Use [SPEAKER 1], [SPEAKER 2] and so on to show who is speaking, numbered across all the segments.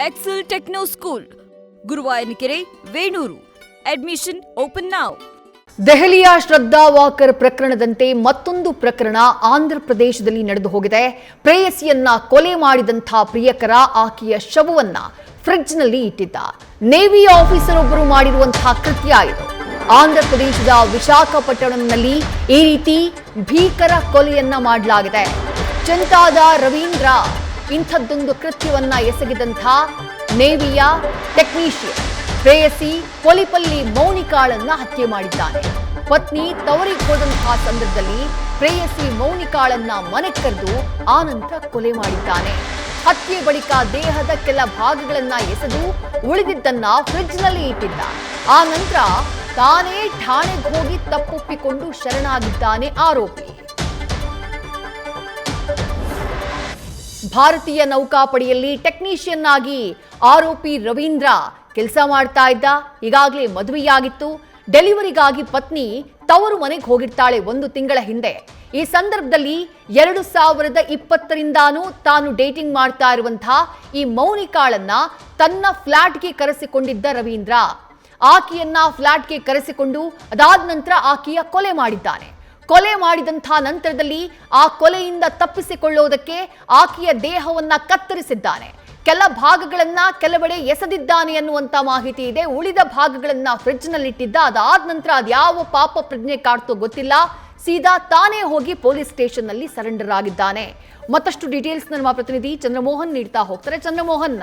[SPEAKER 1] Excel Techno School, Guruvayanakere, Venur. Admission open now.
[SPEAKER 2] ದೆಹಲಿಯ Shraddha walker ಪ್ರಕರಣದಂತೆ ಮತ್ತೊಂದು ಪ್ರಕರಣ ಆಂಧ್ರಪ್ರದೇಶದಲ್ಲಿ ನಡೆದು ಹೋಗಿದೆ. ಪ್ರೇಯಸಿಯನ್ನ ಕೊಲೆ ಮಾಡಿದಂಥ ಪ್ರಿಯಕರ ಆಕೆಯ ಶವವನ್ನ ಫ್ರಿಡ್ಜ್ನಲ್ಲಿ ಇಟ್ಟಿದ್ದ. ನೇವಿ ಆಫೀಸರ್ ಒಬ್ಬರು ಮಾಡಿರುವಂತಹ ಕೃತ್ಯ ಇದು. ಆಂಧ್ರಪ್ರದೇಶದ ವಿಶಾಖಪಟ್ಟಣಂನಲ್ಲಿ ಈ ರೀತಿ ಭೀಕರ ಕೊಲೆಯನ್ನ ಮಾಡಲಾಗಿದೆ. ಚಿಂತಾದ ರವೀಂದ್ರ ಇಂಥದ್ದೊಂದು ಕೃತ್ಯವನ್ನ ಎಸಗಿದಂಥ ನೇವಿಯ ಟೆಕ್ನಿಷಿಯನ್ ಪ್ರೇಯಸಿ ಪೊಲಿಪಲ್ಲಿ ಮೌನಿಕಾಳನ್ನ ಹತ್ಯೆ ಮಾಡಿದ್ದಾನೆ. ಪತ್ನಿ ತವರಿಗೆ ಹೋದಂತಹ ಸಂದರ್ಭದಲ್ಲಿ ಪ್ರೇಯಸಿ ಮೌನಿಕಾಳನ್ನ ಮನೆಗೆ ಕರೆದು ಆನಂತರ ಕೊಲೆ ಮಾಡಿದ್ದಾನೆ. ಹತ್ಯೆ ಬಳಿಕ ದೇಹದ ಕೆಲ ಭಾಗಗಳನ್ನ ಎಸೆದು ಉಳಿದಿದ್ದನ್ನ ಫ್ರಿಡ್ಜ್ನಲ್ಲಿ ಇಟ್ಟಿದ್ದ. ಆ ನಂತರ ತಾನೇ ಠಾಣೆಗೆ ಹೋಗಿ ತಪ್ಪೊಪ್ಪಿಕೊಂಡು ಶರಣಾಗಿದ್ದಾನೆ ಆರೋಪಿ. ಭಾರತೀಯ ನೌಕಾಪಡೆಯಲ್ಲಿ ಟೆಕ್ನಿಷಿಯನ್ ಆಗಿ ಆರೋಪಿ ರವೀಂದ್ರ ಕೆಲಸ ಮಾಡ್ತಾ ಇದ್ದ. ಈಗಾಗಲೇ ಮದುವೆಯಾಗಿತ್ತು. ಡೆಲಿವರಿಗಾಗಿ ಪತ್ನಿ ತವರು ಮನೆಗೆ ಹೋಗಿರ್ತಾಳೆ 1 ತಿಂಗಳ ಹಿಂದೆ. ಈ ಸಂದರ್ಭದಲ್ಲಿ 2020ರಿಂದಾನೂ ತಾನು ಡೇಟಿಂಗ್ ಮಾಡ್ತಾ ಇರುವಂತಹ ಈ ಮೌನಿಕಾಳನ್ನ ತನ್ನ ಫ್ಲಾಟ್ಗೆ ಕರೆಸಿಕೊಂಡಿದ್ದ ರವೀಂದ್ರ ಆಕೆಯನ್ನ ಫ್ಲಾಟ್ಗೆ ಕರೆಸಿಕೊಂಡು ಅದಾದ ನಂತರ ಆಕೆಯ ಕೊಲೆ ಮಾಡಿದ್ದಾನೆ. ಕೊಲೆ ಮಾಡಿದಂಥ ನಂತರದಲ್ಲಿ ಆ ಕೊಲೆಯಿಂದ ತಪ್ಪಿಸಿಕೊಳ್ಳೋದಕ್ಕೆ ಆಕೆಯ ದೇಹವನ್ನ ಕತ್ತರಿಸಿದ್ದಾನೆ. ಕೆಲ ಭಾಗಗಳನ್ನ ಕೆಲವೆಡೆ ಎಸೆದಿದ್ದಾನೆ ಅನ್ನುವಂತ ಮಾಹಿತಿ ಇದೆ. ಉಳಿದ ಭಾಗಗಳನ್ನ ಫ್ರಿಡ್ಜ್ನಲ್ಲಿಟ್ಟಿದ್ದ. ಅದಾದ ನಂತರ ಅದ್ಯಾವ ಪಾಪ ಪ್ರಜ್ಞೆ ಕಾಡ್ತೋ ಗೊತ್ತಿಲ್ಲ, ಸೀದಾ ತಾನೇ ಹೋಗಿ ಪೊಲೀಸ್ ಸ್ಟೇಷನ್ ನಲ್ಲಿ ಸರೆಂಡರ್ ಆಗಿದ್ದಾನೆ. ಮತ್ತಷ್ಟು ಡೀಟೇಲ್ಸ್ ನಮ್ಮ ಪ್ರತಿನಿಧಿ ಚಂದ್ರಮೋಹನ್ ನೀಡ್ತಾ ಹೋಗ್ತಾರೆ. ಚಂದ್ರಮೋಹನ್,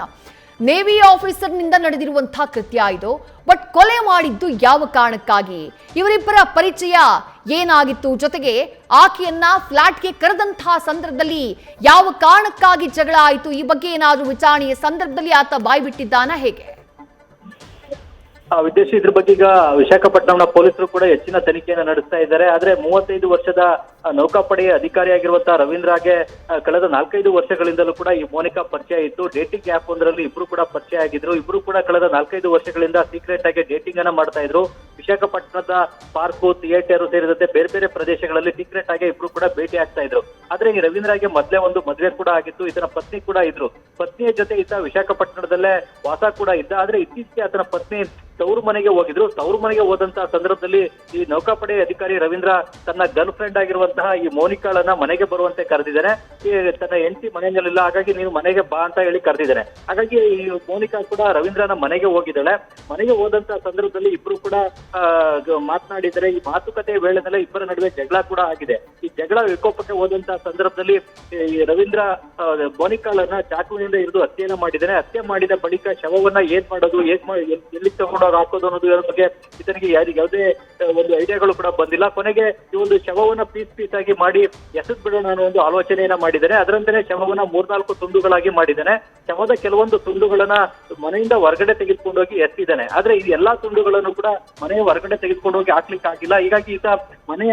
[SPEAKER 2] ನೇವಿ ಆಫೀಸರ್ನಿಂದ ನಡೆದಿರುವಂತಹ ಕೃತ್ಯ ಇದು. ಬಟ್ ಕೊಲೆ ಮಾಡಿದ್ದು ಯಾವ ಕಾರಣಕ್ಕಾಗಿ? ಇವರಿಬ್ಬರ ಪರಿಚಯ ಏನಾಗಿತ್ತು? ಜೊತೆಗೆ ಆಕೆಯನ್ನ ಫ್ಲಾಟ್ಗೆ ಕರೆದಂತಹ ಸಂದರ್ಭದಲ್ಲಿ ಯಾವ ಕಾರಣಕ್ಕಾಗಿ ಜಗಳ ಆಯಿತು? ಈ ಬಗ್ಗೆ ಏನಾದರೂ ವಿಚಾರಣೆಯ ಸಂದರ್ಭದಲ್ಲಿ ಆತ ಬಾಯಿ ಬಿಟ್ಟಿದ್ದಾನ, ಹೇಗೆ?
[SPEAKER 3] ವಿದೇಶಿ ಇದ್ರ ಬಗ್ಗೆ ಈಗ ವಿಶಾಖಪಟ್ಟಣಂನ ಪೊಲೀಸರು ಕೂಡ ಹೆಚ್ಚಿನ ತನಿಖೆಯನ್ನು ನಡೆಸ್ತಾ ಇದ್ದಾರೆ. ಆದ್ರೆ 35 ವರ್ಷದ ನೌಕಾಪಡೆಯ ಅಧಿಕಾರಿಯಾಗಿರುವಂತಹ ರವೀಂದ್ರಗೆ ಕಳೆದ 4-5 ವರ್ಷಗಳಿಂದಲೂ ಕೂಡ ಈ ಮೋನಿಕಾ ಪರಿಚಯ ಇತ್ತು. ಡೇಟಿಂಗ್ ಆ್ಯಪ್ ಒಂದರಲ್ಲಿ ಇಬ್ರು ಕೂಡ ಪರಿಚಯ ಆಗಿದ್ರು. ಇಬ್ರು ಕೂಡ ಕಳೆದ 4-5 ವರ್ಷಗಳಿಂದ ಸೀಕ್ರೆಟ್ ಆಗಿ ಡೇಟಿಂಗ್ ಅನ್ನ ಮಾಡ್ತಾ ಇದ್ರು. ವಿಶಾಖಪಟ್ಟಣದ ಪಾರ್ಕು, ಥಿಯೇಟರ್ ಸೇರಿದಂತೆ ಬೇರೆ ಬೇರೆ ಪ್ರದೇಶಗಳಲ್ಲಿ ಸೀಕ್ರೆಟ್ ಆಗಿ ಇಬ್ರು ಕೂಡ ಭೇಟಿ ಆಗ್ತಾ ಇದ್ರು. ಆದ್ರೆ ಈ ರವೀಂದ್ರಗೆ ಮೊದಲೇ ಒಂದು ಮದುವೆ ಕೂಡ ಆಗಿತ್ತು. ಈತನ ಪತ್ನಿ ಕೂಡ ಇದ್ರು. ಪತ್ನಿಯ ಜೊತೆ ಈತ ವಿಶಾಖಪಟ್ಟಣದಲ್ಲೇ ವಾಸ ಕೂಡ ಇದ್ದ. ಆದ್ರೆ ಇತ್ತೀಚೆಗೆ ಆತನ ಪತ್ನಿ ತವರು ಮನೆಗೆ ಹೋಗಿದ್ರು. ತವರು ಮನೆಗೆ ಹೋದಂತಹ ಸಂದರ್ಭದಲ್ಲಿ ಈ ನೌಕಾಪಡೆ ಅಧಿಕಾರಿ ರವೀಂದ್ರ ತನ್ನ ಗರ್ಲ್ ಫ್ರೆಂಡ್ ಆಗಿರುವಂತಹ ಈ ಮೋನಿಕಾಳನ್ನ ಮನೆಗೆ ಬರುವಂತೆ ಕರೆದಿದ್ದಾನೆ. ತನ್ನ ಹೆಂಡತಿ ಮನೆಯಲ್ಲಿಲ್ಲ, ಹಾಗಾಗಿ ನೀನು ಮನೆಗೆ ಬಾ ಅಂತ ಹೇಳಿ ಕರೆದಿದ್ದಾನೆ. ಹಾಗಾಗಿ ಈ ಮೋನಿಕಾ ಕೂಡ ರವೀಂದ್ರನ ಮನೆಗೆ ಹೋಗಿದ್ದಾಳೆ. ಮನೆಗೆ ಹೋದಂತಹ ಸಂದರ್ಭದಲ್ಲಿ ಇಬ್ರು ಕೂಡ ಮಾತನಾಡಿದರೆ ಈ ಮಾತುಕತೆಯ ವೇಳೆನಲ್ಲೇ ಇಬ್ಬರ ನಡುವೆ ಜಗಳ ಕೂಡ ಆಗಿದೆ. ಈ ಜಗಳ ವಿಕೋಪಕ್ಕೆ ಹೋದಂತಹ ಸಂದರ್ಭದಲ್ಲಿ ಈ ರವೀಂದ್ರ ಮೋನಿಕಾಳನ್ನ ಚಾಕುವಿನಿಂದ ಹಿಡಿದು ಹತ್ಯೆಯನ್ನ ಮಾಡಿದ್ದಾನೆ. ಹತ್ಯೆ ಮಾಡಿದ ಬಳಿಕ ಶವವನ್ನ ಏನ್ ಮಾಡೋದು, ಎಲ್ಲಿ ತಗೊಂಡು ಹಾಕೋದು ಅನ್ನೋದು ಬಗ್ಗೆ ಇದನಿಗೆ ಯಾವುದೇ ಒಂದು ಐಡಿಯಾಗಳು ಕೂಡ ಬಂದಿಲ್ಲ. ಕೊನೆಗೆ ಈ ಒಂದು ಶವವನ್ನ ಪೀಸ್ ಆಗಿ ಮಾಡಿ ಎಸೆದ್ ಬಿಡೋಣ ಅನ್ನೋ ಒಂದು ಆಲೋಚನೆಯನ್ನ ಮಾಡಿದ್ದಾನೆ. ಅದರಂತೆಯೇ ಶವವನ್ನ 3-4 ತುಂಡುಗಳಾಗಿ ಮಾಡಿದ್ದಾನೆ. ಶವದ ಕೆಲವೊಂದು ತುಂಡುಗಳನ್ನ ಮನೆಯಿಂದ ಹೊರಗಡೆ ತೆಗೆದುಕೊಂಡು ಹೋಗಿ ಎತ್ತಿದ್ದಾನೆ. ಆದ್ರೆ ಈ ಎಲ್ಲಾ ತುಂಡುಗಳನ್ನು ಕೂಡ ಮನೆಯ ಹೊರಗಡೆ ತೆಗೆದುಕೊಂಡು ಹೋಗಿ ಹಾಕ್ಲಿಕ್ಕೆ ಆಗಿಲ್ಲ. ಹೀಗಾಗಿ ಈತ ಮನೆಯ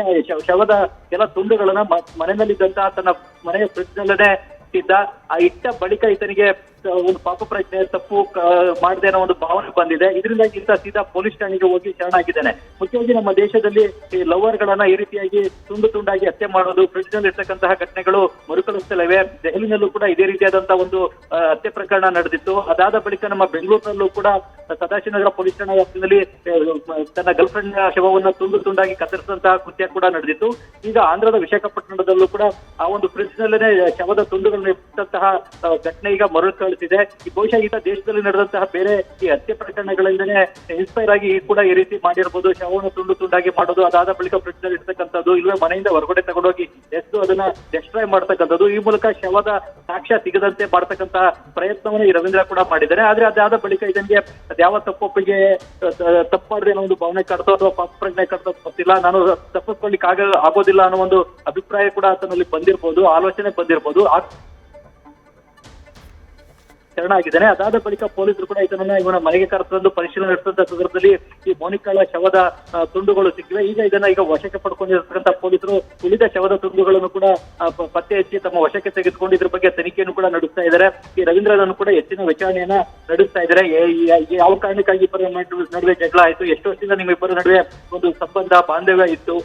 [SPEAKER 3] ಶವದ ಕೆಲ ತುಂಡುಗಳನ್ನ ಮನೆಯಲ್ಲಿದ್ದಂತಹ ತನ್ನ ಮನೆಯ ಫ್ರಿಡ್ಜ್ ನಲ್ಲೇ ಇಟ್ಟಿದ್ದ. ಆ ಇಟ್ಟ ಬಳಿಕ ಈತನಿಗೆ ಒಂದು ಪಾಪ ಪ್ರಜ್ಞೆ, ತಪ್ಪು ಮಾಡದೆ ಅನ್ನೋ ಒಂದು ಭಾವನೆ ಬಂದಿದೆ. ಇದರಿಂದಾಗಿ ಈತ ಸೀದಾ ಪೊಲೀಸ್ ಠಾಣೆಗೆ ಹೋಗಿ ಶರಣಾಗಿದ್ದಾನೆ. ಮುಖ್ಯವಾಗಿ ನಮ್ಮ ದೇಶದಲ್ಲಿ ಈ ಲವರ್ ಗಳನ್ನ ಈ ರೀತಿಯಾಗಿ ತುಂಡಾಗಿ ಹತ್ಯೆ ಮಾಡೋದು, ಫ್ರಿಡ್ಜ್ ನಲ್ಲಿ ಇರ್ತಕ್ಕಂತಹ ಘಟನೆಗಳು ಮರುಕಳಿಸ್ತಲಿವೆ. ದೆಹಲಿನಲ್ಲೂ ಕೂಡ ಇದೇ ರೀತಿಯಾದಂತಹ ಒಂದು ಹತ್ಯೆ ಪ್ರಕರಣ ನಡೆದಿತ್ತು. ಅದಾದ ಬಳಿಕ ನಮ್ಮ ಬೆಂಗಳೂರಿನಲ್ಲೂ ಕೂಡ ಸದಾಶಿವನಗರ ಪೊಲೀಸ್ ಠಾಣಾ ವ್ಯಾಪ್ತಿಯಲ್ಲಿ ತನ್ನ ಗರ್ಲ್ ಫ್ರೆಂಡ್ ಶವವನ್ನು ತುಂಡಾಗಿ ಕತ್ತರಿಸಿದಂತಹ ಕೃತ್ಯ ಕೂಡ ನಡೆದಿತ್ತು. ಈಗ ಆಂಧ್ರದ ವಿಶಾಖಪಟ್ಟಣದಲ್ಲೂ ಕೂಡ ಆ ಒಂದು ಫ್ರಿಡ್ಜ್ ನಲ್ಲೇ ಶವದ ತುಂಡುಗಳನ್ನು ಇಟ್ಟಂತಹ ಘಟನೆ ಈಗ ಮರುಕಳಿಸಿದೆ. ಈ ಬಹುಶಃ ಈತ ದೇಶದಲ್ಲಿ ನಡೆದಂತಹ ಬೇರೆ ಈ ಹತ್ಯೆ ಪ್ರಕರಣಗಳಿಂದನೇ ಇನ್ಸ್ಪೈರ್ ಆಗಿ ಕೂಡ ಈ ರೀತಿ ಮಾಡಿರ್ಬೋದು. ಶವವನ್ನು ತುಂಡಾಗಿ ಮಾಡೋದು, ಅದಾದ ಬಳಿಕ ಫ್ರಿಡ್ಜ್ ನಲ್ಲಿ ಇರ್ತಕ್ಕಂಥದ್ದು, ಇಲ್ಲವೇ ಮನೆಯಿಂದ ಹೊರಗಡೆ ತಗೊಂಡೋಗಿ ಎದ್ದು ಅದನ್ನ ಡೆಸ್ಟ್ರಾಯ್ ಮಾಡ್ತಕ್ಕಂಥದ್ದು, ಈ ಮೂಲಕ ಶವದ ಸಾಕ್ಷ್ಯ ಸಿಗದಂತೆ ಮಾಡ್ತಕ್ಕಂತಹ ಪ್ರಯತ್ನವನ್ನು ಈ ರವೀಂದ್ರ ಕೂಡ ಮಾಡಿದ್ದಾರೆ. ಆದ್ರೆ ಅದಾದ ಬಳಿಕ ಇದನ್ಗೆ ಯಾವ ತಪ್ಪೊಪ್ಪಿಗೆ ತಪ್ಪು ಮಾಡಿದ್ರೆ ಅನ್ನೋ ಒಂದು ಭಾವನೆ ಕಾಡ್ತೋ ಅಥವಾ ಪಾಪ ಪ್ರಜ್ಞೆ ಕಾಡ್ತೋ ಗೊತ್ತಿಲ್ಲ. ನಾನು ತಪ್ಪಿಸ್ಕೊಳ್ಳಿಕ್ಕೆ ಆಗೋದಿಲ್ಲ ಅನ್ನೋ ಒಂದು ಅಭಿಪ್ರಾಯ ಕೂಡ ಆತನಲ್ಲಿ ಬಂದಿರ್ಬೋದು, ಆಲೋಚನೆ ಬಂದಿರ್ಬೋದು. ಶರಣಾಗಿದ್ದಾನೆ. ಅದಾದ ಬಳಿಕ ಪೊಲೀಸರು ಕೂಡ ಇವನ ಮನೆಗೆ ಕರೆತಂದು ಪರಿಶೀಲನೆ ನಡೆಸಿದಂತ ಸಂದರ್ಭದಲ್ಲಿ ಈ ಮೋನಿಕಾಳ ಶವದ ತುಂಡುಗಳು ಸಿಕ್ಕಿವೆ. ಈಗ ವಶಕ್ಕೆ ಪಡ್ಕೊಂಡಿರ್ತಕ್ಕಂಥ ಪೊಲೀಸರು ಉಳಿದ ಶವದ ತುಂಡುಗಳನ್ನು ಕೂಡ ಪತ್ತೆ ಹಚ್ಚಿ ತಮ್ಮ ವಶಕ್ಕೆ ತೆಗೆದುಕೊಂಡು ಇದ್ರ ಬಗ್ಗೆ ತನಿಖೆಯನ್ನು ಕೂಡ ನಡೆಸ್ತಾ ಇದ್ದಾರೆ. ಈ ರವೀಂದ್ರನನ್ನು ಕೂಡ ಹೆಚ್ಚಿನ ವಿಚಾರಣೆಯನ್ನ ನಡೆಸ್ತಾ ಇದ್ದಾರೆ. ಯಾವ ಕಾರಣಕ್ಕಾಗಿ ಇಬ್ಬರ ನಡುವೆ ಜಗಳ ಆಯ್ತು, ಎಷ್ಟು ವರ್ಷದಿಂದ ನಿಮ್ಮಿಬ್ಬರ ನಡುವೆ ಒಂದು ಸಂಬಂಧ ಬಾಂಧವ್ಯ ಇತ್ತು,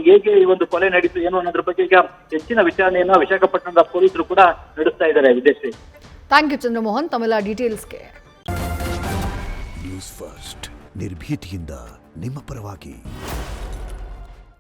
[SPEAKER 3] ಹೇಗೆ ಈ ಒಂದು ಕೊಲೆ ನಡೀತು ಏನು ಅನ್ನೋದ್ರ ಬಗ್ಗೆ ಈಗ ಹೆಚ್ಚಿನ ವಿಚಾರಣೆಯನ್ನ ವಿಶಾಖಪಟ್ಟಣದ ಪೊಲೀಸರು ಕೂಡ ನಡೆಸ್ತಾ ಇದ್ದಾರೆ. ವಿದೇಶಿ
[SPEAKER 2] ಥ್ಯಾಂಕ್ ಯು ಚಂದ್ರಮೋಹನ್ ತಮ್ಮೆಲ್ಲ ಡೀಟೇಲ್ಸ್ಗೆ.
[SPEAKER 4] ನ್ಯೂಸ್ ಫಸ್ಟ್ ನಿರ್ಭೀತಿಯಿಂದ ನಿಮ್ಮ ಪರವಾಗಿ.